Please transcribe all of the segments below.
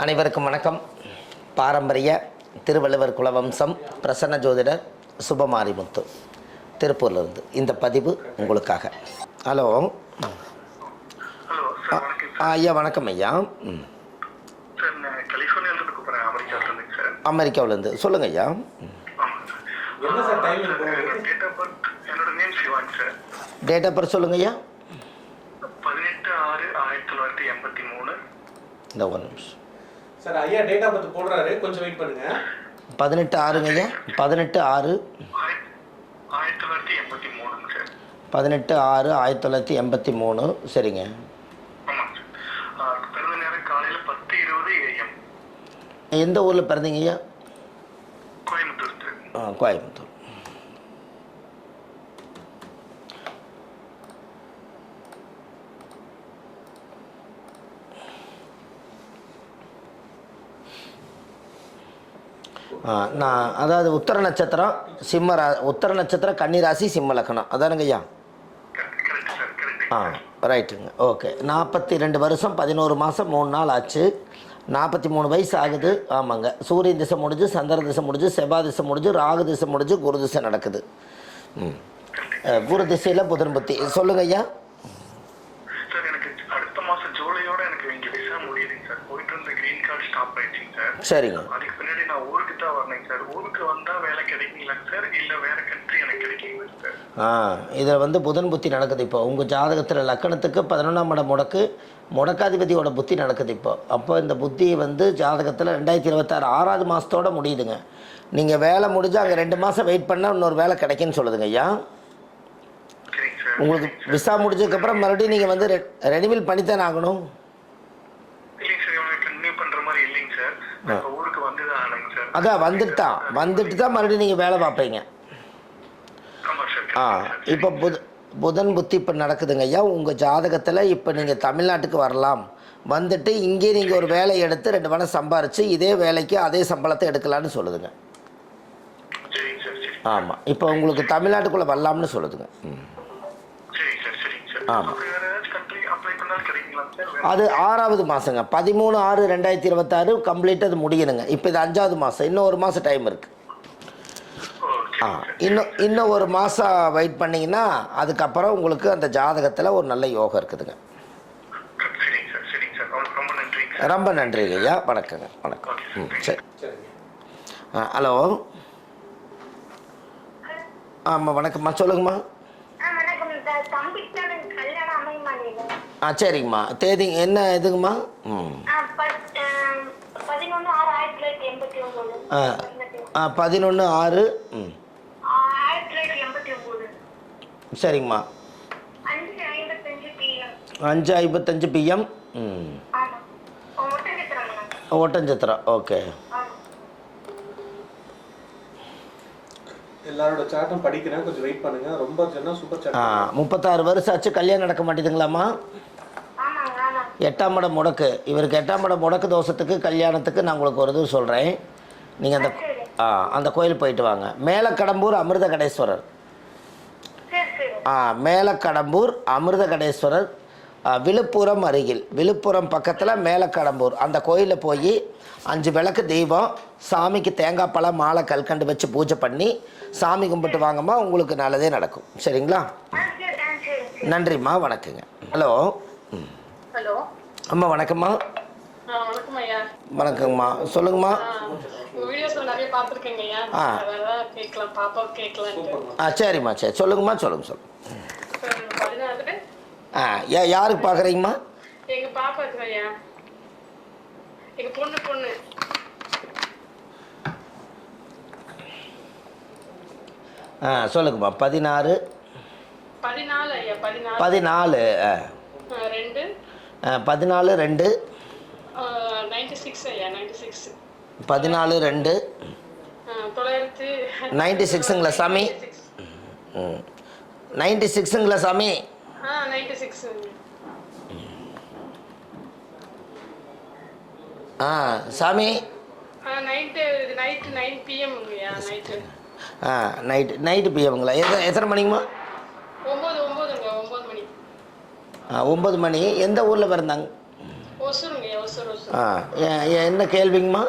அனைவருக்கும் வணக்கம். பாரம்பரிய திருவள்ளுவர் குலவம்சம் பிரசன்ன ஜோதிடர் சுபமாரிமுத்து திருப்பூர்லேருந்து இந்த பதிவு உங்களுக்காக. ஹலோ ஐயா, வணக்கம் ஐயா. அமெரிக்காவிலேருந்து சொல்லுங்க ஐயா. டேட் ஆஃப் பர்த் சொல்லுங்க ஐயா. 18/6/1983. இந்த ஒரு நிமிஷம் சார். ஐயா டேட் ஆஃப் பர்த் போடுறாரு, கொஞ்சம் வெயிட் பண்ணுங்க. 18/6ங்க ஐயா. 18/6 1983 சார். 18/6/1983. சரிங்க. ஆமாம் சார். பிறந்த நேரம் காலையில் 10:20 AM. எந்த ஊரில் பிறந்தீங்க ஐயா? கோயம்புத்தூர் சார். கோயம்புத்தூர். நான் அதாவது உத்தர நட்சத்திரம் உத்தர நட்சத்திரம் கன்னிராசி சிம்ம லக்னம் அதானுங்க ஐயா? ரைட்டுங்க. ஓகே. 42 வருஷம் 11 மாதம் 3 நாள் ஆச்சு. 43 வயசு ஆகுது. ஆமாங்க. சூரிய திசை முடிஞ்சு, சந்திர திசை முடிஞ்சு, செவ்வாய் திசை முடிஞ்சு, ராகு திசை முடிஞ்சு, குரு திசை நடக்குது. குரு திசையில் புதன் புத்தி. சொல்லுங்க ஐயா. சார், எனக்கு அடுத்த மாதம் ஜூலையோட எனக்கு இங்கே விசா முடியுதுங்க சார். போயிட்டு இருந்த கிரீன் கார்டு ஸ்டாப் ஆயிடுச்சுங்க சார். சரிங்க. அதுக்கு பின்னாடி நான் ஊருக்கு தான் வரணுங்க சார். ஊருக்கு வந்தால் வேலை கிடைக்குங்களாங்க சார், இல்லை வேற கண்ட்ரி எனக்கு கிடைக்குங்களா சார்? இதில் வந்து புதன் புத்தி நடக்குது. இப்போ உங்கள் ஜாதகத்தில் லக்கணத்துக்கு 11ஆம் இடம் முடக்காதிபதியோட புத்தி நடக்குது இப்போ. அப்போ இந்த புத்தி வந்து ஜாதகத்தில் 2026 6வது மாதத்தோடு முடியுதுங்க. நீங்கள் வேலை முடிஞ்சு அங்கே 2 மாதம் வெயிட் பண்ணால் இன்னொரு வேலை கிடைக்குன்னு சொல்லுதுங்க ஐயா. உங்களுக்கு விசா முடிஞ்சதுக்கப்புறம் மறுபடியும் நீங்கள் வந்து ரெனிவல் பண்ணித்தானே ஆகணும். அதான் வந்துட்டு தான் மறுபடியும் நீங்கள் வேலை பார்ப்பீங்க. இப்போ புதன் புத்தி இப்போ நடக்குதுங்க ஐயா. உங்கள் ஜாதகத்தில் இப்போ நீங்கள் தமிழ்நாட்டுக்கு வரலாம், வந்துட்டு இங்கே நீங்கள் ஒரு வேலையை எடுத்து 2 பணம் சம்பாரித்து இதே வேலைக்கு அதே சம்பளத்தை எடுக்கலான்னு சொல்லுதுங்க. ஆமாம். இப்போ உங்களுக்கு தமிழ்நாட்டுக்குள்ளே வரலாம்னு சொல்லுதுங்க. ஆமாம். அது 6வது மாதங்க. 13/6/2026 கம்ப்ளீட் அது முடியணுங்க. இப்போ இது 5வது மாதம். இன்னும் 1 மாதம் டைம் இருக்குது. இன்னும் 1 மாதம் வெயிட் பண்ணிங்கன்னா அதுக்கப்புறம் உங்களுக்கு அந்த ஜாதகத்தில் ஒரு நல்ல யோகம் இருக்குதுங்க. ரொம்ப நன்றி ஐயா. வணக்கங்க. வணக்கம். சரி. ஹலோ. ஆமாம், வணக்கம்மா. சொல்லுங்கம்மா. சரிங்கம்மா. தேதி என்ன இதுங்கம்மா? 11/6. சரிங்கம்மா. 5:55 PM. ஒட்டஞ்சத்திரம். ஓகே. எல்லாரோட சாட்டும் படிக்கிறேன், கொஞ்சம் வெயிட் பண்ணுங்க. ரொம்ப சூப்பர் சாட். 36 வருஷம் ஆச்சு. கல்யாணம் நடக்க மாட்டேதுங்களாம்மா? 8ஆம் இடம் முடக்கு. இவருக்கு 8ஆம் இடம் முடக்கு தோஷத்துக்கு கல்யாணத்துக்கு நான் உங்களுக்கு ஒரு இது சொல்கிறேன். நீங்கள் அந்த கோயில் போயிட்டு வாங்க. மேலக்கடம்பூர் அமிர்த கடேஸ்வரர். மேலக்கடம்பூர் அமிர்த கடேஸ்வரர் விழுப்புரம் அருகில், விழுப்புரம் பக்கத்தில் மேலக்கடம்பூர் அந்த கோயிலில் போய் 5 விளக்கு தீபம், சாமிக்கு தேங்காய் பழம் மாலை கல்கண்டு வச்சு பூஜை பண்ணி சாமி கும்பிட்டு வாங்கம்மா. உங்களுக்கு நல்லதே நடக்கும். சரிங்களா? நன்றிம்மா. வணக்கங்க. ஹலோ. ஹலோ அம்மா. வணக்கம்மா. வணக்கங்கம்மா. சொல்லுங்கம்மா. சரிம்மா. சரி, சொல்லுங்கம்மா. சொல்லுங்க. யாருக்கு பார்க்குறீங்கம்மா? சொல்லுங்கம்மா. 14 14 14/2 14/2 96ங்களா சாமி? 96ங்களா சாமி? சாமி நைட்டு பிஎம்ங்களா? எத்தனை மணிங்கம்மா? 9 மணி. 9 மணி. எந்த ஊரில் பிறந்தாங்க? என்ன கேள்விங்கம்மா?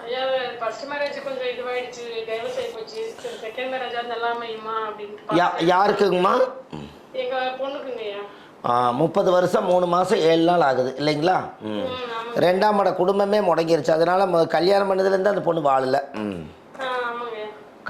ஐயா ஃபர்ஸ்ட் மேரேஜ் கொஞ்சம் இதுவாயிடுச்சு, டைவர்ஸ் ஆகி போச்சு. சரி செகண்ட் மேரேஜா நல்லா அமையுமா அப்படின்ட்டு யாருக்குங்கம்மா? எங்க பொண்ணுக்குங்கய்யா. 30 வருஷம் 3 மாதம் 7 நாள் ஆகுது இல்லைங்களா? ரெண்டாம் மட குடும்பமே முடங்கிருச்சு. அதனால கல்யாணம் பண்ணதுலேருந்து அந்த பொண்ணு வாழல. ஆமாங்க.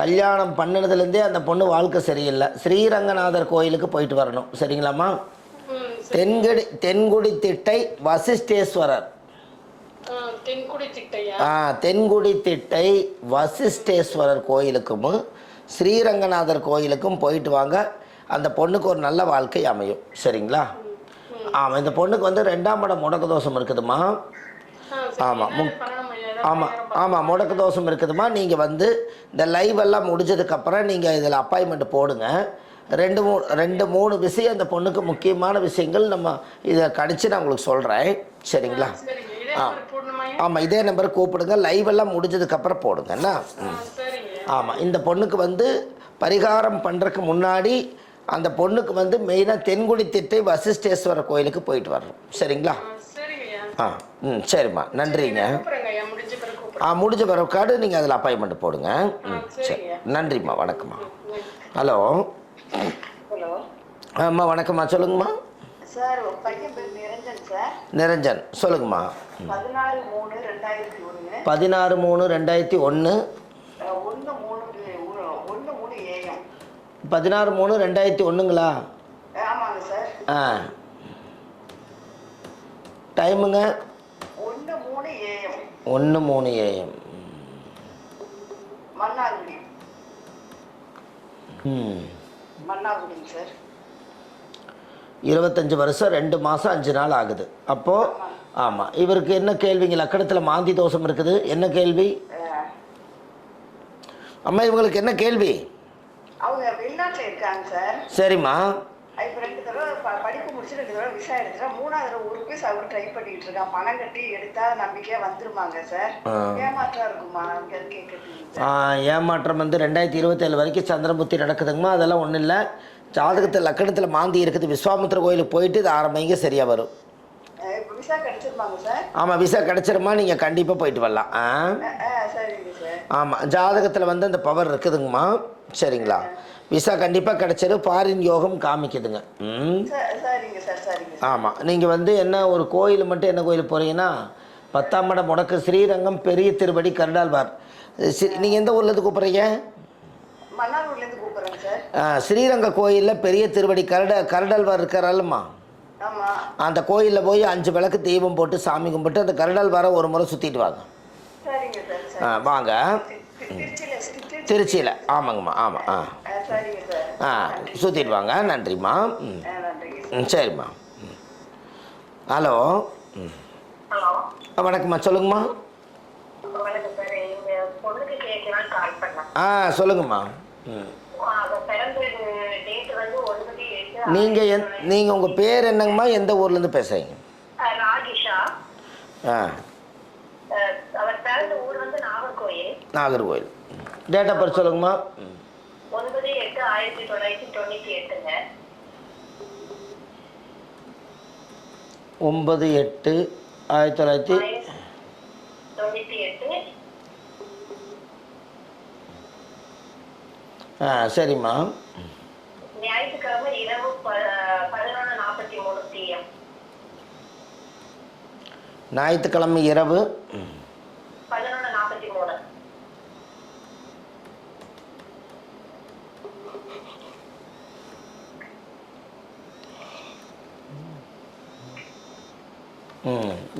கல்யாணம் பண்ணினதுலேருந்தே அந்த பொண்ணு வாழ்க்கை சரியில்லை. ஸ்ரீரங்கநாதர் கோயிலுக்கு போயிட்டு வரணும். சரிங்களாம்மா? தென்குடி திட்டை வசிஷ்டேஸ்வரர். தென்குடி திட்டை வசிஷ்டேஸ்வரர் கோயிலுக்கும் ஸ்ரீரங்கநாதர் கோயிலுக்கும் போயிட்டு வாங்க. அந்த பொண்ணுக்கு ஒரு நல்ல வாழ்க்கை அமையும். சரிங்களா? ஆமாம், இந்த பொண்ணுக்கு வந்து 2ஆம் இடம் முடக்கு தோஷம் இருக்குதுமா. ஆமாம் ஆமாம் ஆமாம், முடக்கு தோஷம் இருக்குதுமா. நீங்கள் வந்து இந்த லைவ் எல்லாம் முடிஞ்சதுக்கப்புறம் நீங்கள் இதில் அப்பாயின்மெண்ட் போடுங்க. 2-3 விஷயம் அந்த பொண்ணுக்கு முக்கியமான விஷயங்கள் நம்ம இதை கணிச்சு நான் உங்களுக்கு சொல்கிறேன். சரிங்களா? ஆமாம், இதே நம்பர் கூப்பிடுங்க. லைவ் எல்லாம் முடிஞ்சதுக்கப்புறம் போடுங்க. என்ன? ஆமாம், இந்த பொண்ணுக்கு வந்து பரிகாரம் பண்ணுறதுக்கு முன்னாடி அந்த பொண்ணுக்கு வந்து மெயினாக தென்குடி திட்டை வசிஷ்டேஸ்வரர் கோயிலுக்கு போயிட்டு வரணும். சரிங்களா? சரிம்மா, நன்றிங்க. முடிஞ்ச பிறகு நீங்கள் அதில் அப்பாயின்மெண்ட் போடுங்க. சரி, நன்றிம்மா, வணக்கம்மா. ஹலோ. அம்மா வணக்கம்மா, சொல்லுங்கம்மா. சார் பையன் பேர் நிரஞ்சன் சார். நிரஞ்சன், சொல்லுங்கம்மா. 16/3/2001. 16/3/2001. 16/3/2001ங்களா? ஆமாங்க சார். டைமுங்க 1:03 AM. 1:03 AM. மன்னார்குடி. மன்னார்குடிங்க சார். 25 வருஷம் 2 மாதம் 5 நாள் ஆகுது. அப்போது ஆமாம், இவருக்கு என்ன கேள்விங்க? லக்கணத்தில் மாந்தி தோஷம் இருக்குது. என்ன கேள்வி அம்மா? இவங்களுக்கு என்ன கேள்வி? அவங்க வெளிநாட்டில் இருக்காங்க சார். சரிம்மா. இப்போ 2 தடவை படிப்பு முடிச்சு 2 தடவை விசா எடுத்துட்டா 3ஆவது தடவை ஊருக்கு அவர் ட்ரை பண்ணிட்டு இருக்கான். பணம் கட்டி எடுத்தா நம்பிக்கையா வந்துருமாங்க சார்? ஏமாற்றம் இருக்குமா கேட்குறது? ஏமாற்றம் வந்து 2027 வரைக்கும் சந்திரபுத்தி நடக்குதுங்கம்மா. அதெல்லாம் ஒன்றும் இல்லை. ஜாதகத்தில் லக்கணத்தில் மாந்தி இருக்குது. விஸ்வாமித்திர கோயிலுக்கு போயிட்டு இது ஆரம்பிங்க, சரியாக வரும். விசா கிடைச்சிருப்பாங்க சார்? ஆமாம், விசா கிடைச்சிருமா. நீங்கள் கண்டிப்பாக போயிட்டு வரலாம். சரிங்க சார். ஆமாம், ஜாதகத்தில் வந்து அந்த பவர் இருக்குதுங்கம்மா. சரிங்களா? விசா கண்டிப்பாக கிடைச்சிடும். ஃபாரின் யோகம் காமிக்குதுங்க. சரிங்க சார். சரிங்க. ஆமாம், நீங்கள் வந்து என்ன ஒரு கோயில் மட்டும் என்ன கோயில் போகிறீங்கன்னா 10ஆம் இடம் முடக்கு ஸ்ரீரங்கம் பெரிய திருப்படி கருடாழ்வார். நீங்கள் எந்த ஊர்லேருந்து கூப்பிட்றீங்க? மன்னார்குடியிலேருந்து கூப்பிட்றேங்க சார். ஸ்ரீரங்க கோயிலில் பெரிய திருப்படி கருடாழ்வார் இருக்கிறாள்மா. அந்த கோயிலில் போய் 5 விளக்கு தீபம் போட்டு சாமி கும்பிட்டு அந்த கருடாழ்வாரை ஒரு முறை சுற்றிட்டு வாங்க. வாங்க. திருச்சியில். ஆமாங்கம்மா. ஆமாம். சுற்றிட்டு வாங்க. நன்றிம்மா. சரிம்மா. ஹலோ. வணக்கம்மா, சொல்லுங்கம்மா. சொல்லுங்கம்மா. நீங்கள் உங்கள் பேர் என்னங்கம்மா? எந்த ஊர்லேருந்து பேசுகிறீங்க? நாகர்கோயில். டேட் ஆஃப் பர்த் சொல்லுங்கம்மா. 9/8/1998. 9/8/1998. சரிம்மா. ஞாயிற்றுக்கிழமை இரவு 11:43 PM. ஞாயிற்றுக்கிழமை இரவு 11:43.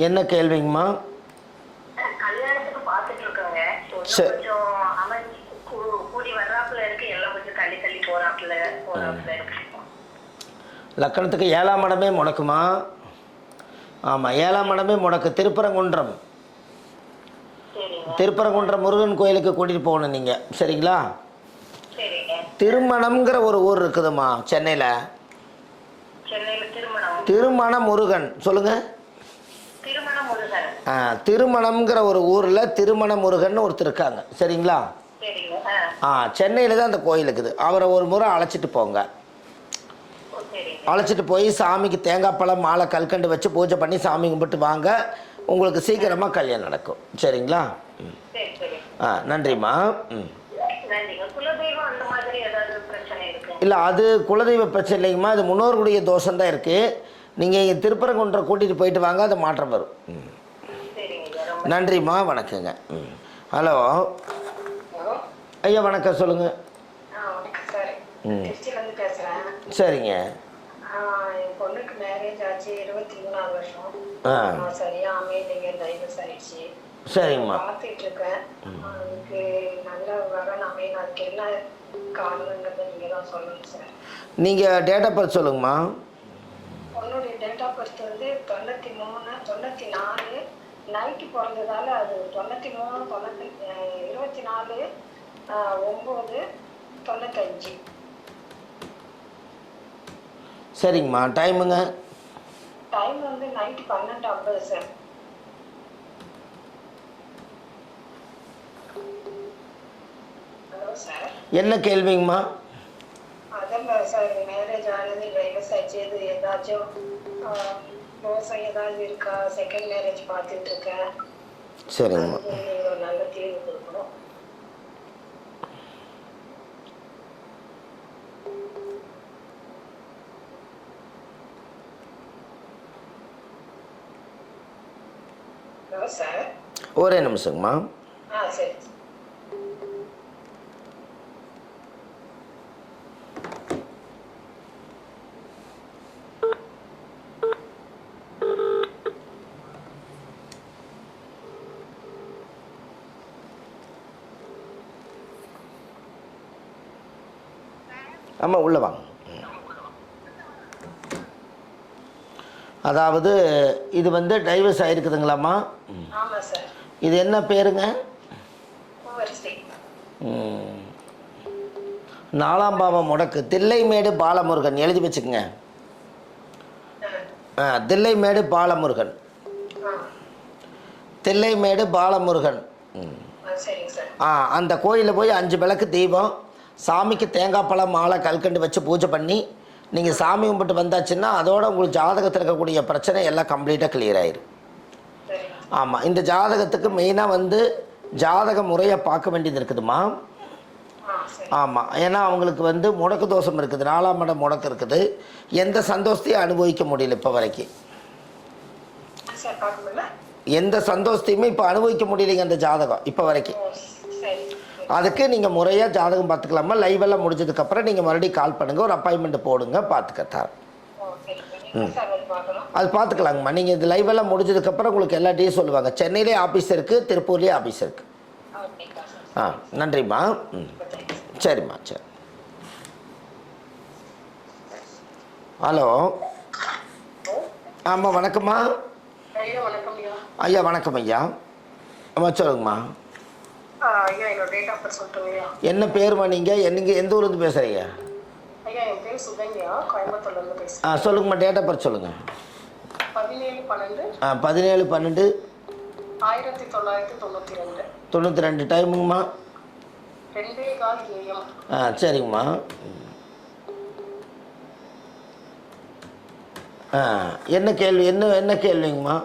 என்ன கேள்விங்கம்மா? கல்யாணத்துக்கு பார்த்துட்டு இருக்காங்க. கொஞ்சம் அமைஞ்சு கூடி வர்றாப்புல இருக்கு. எல்லாம் கொஞ்சம் தள்ளி தள்ளி போறாப்புல இருக்கு. லக்கணத்துக்கு 7ஆம் இடமே முடக்குமா? ஆமாம், 7ஆம் இடமே முடக்கு. திருப்பரங்குன்றம் முருகன் கோயிலுக்கு கூட்டிகிட்டு போகணும் நீங்கள். சரிங்களா? திருமணம்ங்கிற ஒரு ஊர் இருக்குதுமா சென்னையில். திருமண முருகன். சொல்லுங்கள். திருமணம்ங்கிற ஒரு ஊரில் திருமண முருகன் ஒருத்தர் இருக்காங்க. சரிங்களா? சென்னையில் தான் அந்த கோயில் இருக்குது. அவரை ஒரு முறை அழைச்சிட்டு போங்க. அழைச்சிட்டு போய் சாமிக்கு தேங்காய் பழம் மாலை கல்கண்டு வச்சு பூஜை பண்ணி சாமி கும்பிட்டு வாங்க. உங்களுக்கு சீக்கிரமாக கல்யாணம் நடக்கும். சரிங்களா? சரி சரி. நன்றிம்மா. நன்றிங்க. குலதெய்வம் அந்த மாதிரி ஏதாவது பிரச்சனை இருக்கு? இல்லை, அது குலதெய்வ பிரச்சனை இல்லைங்கம்மா, அது முன்னோர்களுடைய தோஷம் தான் இருக்குது. நீங்கள் இங்கே திருப்பரங்குன்றம் கூட்டிகிட்டு போயிட்டு வாங்க, அது மாற்றம் வரும். சரிங்க. நன்றிம்மா, வணக்கங்க. ஹலோ ஐயா, வணக்கம், சொல்லுங்கள். வணக்கம் சார். திருச்சியிலேருந்து பேசுகிறேன். சரிங்க. என் பொண்ணுக்கு மேரேஜ் ஆச்சு 23ஆவது வருஷம். சரியா அமைதிங்க, டைவர்ஸ் ஆயிடுச்சு. சரிங்கம்மா. பார்த்துட்டு இருக்கேன். அதுக்கு நல்ல வரன் அமையணும். அதுக்கு என்ன காரணங்கிறத நீங்கள் தான் சொல்லணும் சார். நீங்கள் டேட் ஆஃப் பர்த் சொல்லுங்கம்மா. பொண்ணுடைய டேட் ஆஃப் பர்த் வந்து 94 நைட்டு பிறந்ததால அது 93 24 9 95. சரிங்கம்மா. டைமுங்க? டைம் வந்து நைட்டு 12:50 சார். Hello sir. என்ன கேள்விங்கம்மா? அதான் சார், மேரேஜ் ஆனது டைவர்ஸ் ஆச்சு. இது ஏதாச்சும் மோசம் ஏதாவது இருக்கா? செகண்ட் மேரேஜ் பார்த்துட்டு இருக்கேன். சரிங்கம்மா. ஒரு நல்ல தீர்வு கொடுக்கணும். Hello sir. ஒரே நிமிஷங்கம்மா. சரி. ஆமாம், உள்ளே வாங்க. அதாவது இது வந்து டைவர்ஸ் ஆகிருக்குதுங்களாம்மா? ஆமாம் சார். இது என்ன பேருங்க? பூவரசி. 4ஆம் பாவம் முடக்கு. தில்லைமேடு பாலமுருகன் எழுதி வச்சுக்கோங்க. தில்லைமேடு பாலமுருகன். தில்லைமேடு பாலமுருகன். சரிங்க சார். அந்த கோயிலில் போய் 5 விளக்கு தீபம், சாமிக்கு தேங்காய் பழம் மாலை கல்கண்டு வச்சு பூஜை பண்ணி நீங்கள் சாமி கும்பிட்டு வந்தாச்சுன்னா அதோட உங்களுக்கு ஜாதகத்தில் இருக்கக்கூடிய பிரச்சனை எல்லாம் கம்ப்ளீட்டாக கிளியர் ஆயிடும். ஆமாம், இந்த ஜாதகத்துக்கு மெயினாக வந்து ஜாதக முறையை பார்க்க வேண்டியது இருக்குதுமா. ஆமாம், ஏன்னா அவங்களுக்கு வந்து முடக்கு தோஷம் இருக்குது, 4ஆம் இடம் முடக்கு இருக்குது. எந்த சந்தோஷத்தையும் அனுபவிக்க முடியல இப்போ வரைக்கும். எந்த சந்தோஷத்தையுமே இப்போ அனுபவிக்க முடியலைங்க அந்த ஜாதகம் இப்போ வரைக்கும். அதுக்கு நீங்கள் முறையாக ஜாதகம் பார்த்துக்கலாமா? லைவெல்லாம் முடிஞ்சதுக்கப்புறம் நீங்கள் மறுபடியும் கால் பண்ணுங்கள், ஒரு அப்பாயின்மெண்ட் போடுங்க, பார்த்துக்கத்தான். அது பார்த்துக்கலாங்கம்மா. நீங்கள் இது லைவெல்லாம் முடிஞ்சதுக்கப்புறம் உங்களுக்கு எல்லா டீயும் சொல்லுவாங்க. சென்னையிலே ஆஃபீஸ் இருக்குது, திருப்பூர்லேயே ஆஃபீஸ் இருக்குது. நன்றிம்மா. சரிம்மா, சரி. ஹலோ. ஆமாம், வணக்கம்மா. ஐயா, வணக்கம் ஐயா. அம்மா சொல்லுங்கம்மா. என்ன பேருமா? நீங்கள் எந்த ஊர்லேருந்து பேசுகிறீங்க? சொல்லுங்கம்மா, டேட் ஆஃப் பர்த் சொல்லுங்கள். 17/12 1992. டைமுங்கம்மா? 2:15 AM. சரிங்கம்மா. என்ன கேள்வி? என்ன கேள்விங்கம்மா?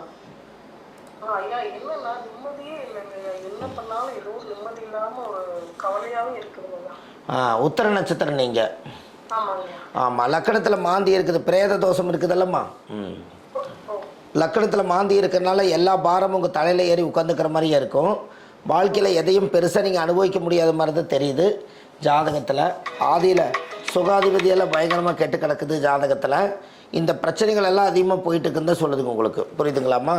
ஐயா, என்னன்னா நிம்மதியே இல்லைங்க. என்ன பண்ணாலும் ஏதோ நிம்மதி இல்லாம ஒரு கவலையாவே இருக்குதுங்க. உத்தர நட்சத்திரம் நீங்கள்? ஆமாங்க. ஆமாம், லக்கணத்தில் மாந்தி இருக்குது, பிரேத தோஷம் இருக்குதல்லம்மா. லக்கணத்தில் மாந்தி இருக்கிறதுனால எல்லா பாரமும் உங்கள் தலையில் ஏறி உட்காந்துக்கிற மாதிரியே இருக்கும். வாழ்க்கையில் எதையும் பெருசாக நீங்கள் அனுபவிக்க முடியாத மாதிரி தான் தெரியுது ஜாதகத்தில். ஆதியில் சுகாதிபதியெல்லாம் பயங்கரமாக கெட்டு கிடக்குது ஜாதகத்தில். இந்த பிரச்சனைகள் எல்லாம் அதிகமாக போயிட்டு இருக்குன்னு தான் சொல்லுதுங்க உங்களுக்கு. புரியுதுங்களாம்மா?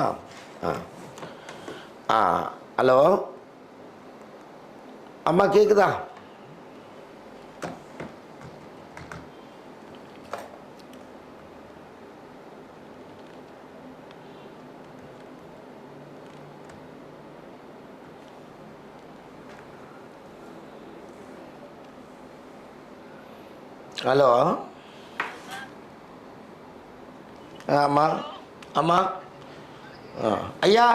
ஹலோ அம்மா, கேட்குதா? ஹலோ. ஆமாம் ஆமாம். ஐயா,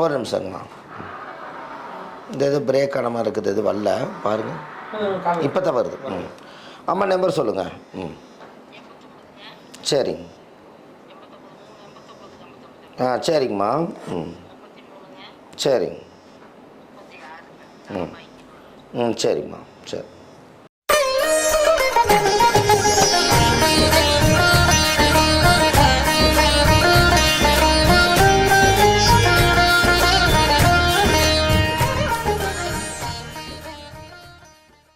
ஒரு நிமிஷங்கம்மா. இந்த இது பிரேக் ஆன மாதிரி இருக்குது, இது வரல பாருங்கள், இப்போ தான் வருது. அம்மா நம்பர் சொல்லுங்கள். சரிங்க. சரிங்கம்மா. ம் சரிங்க. ம் சரிங்கம்மா. சரி.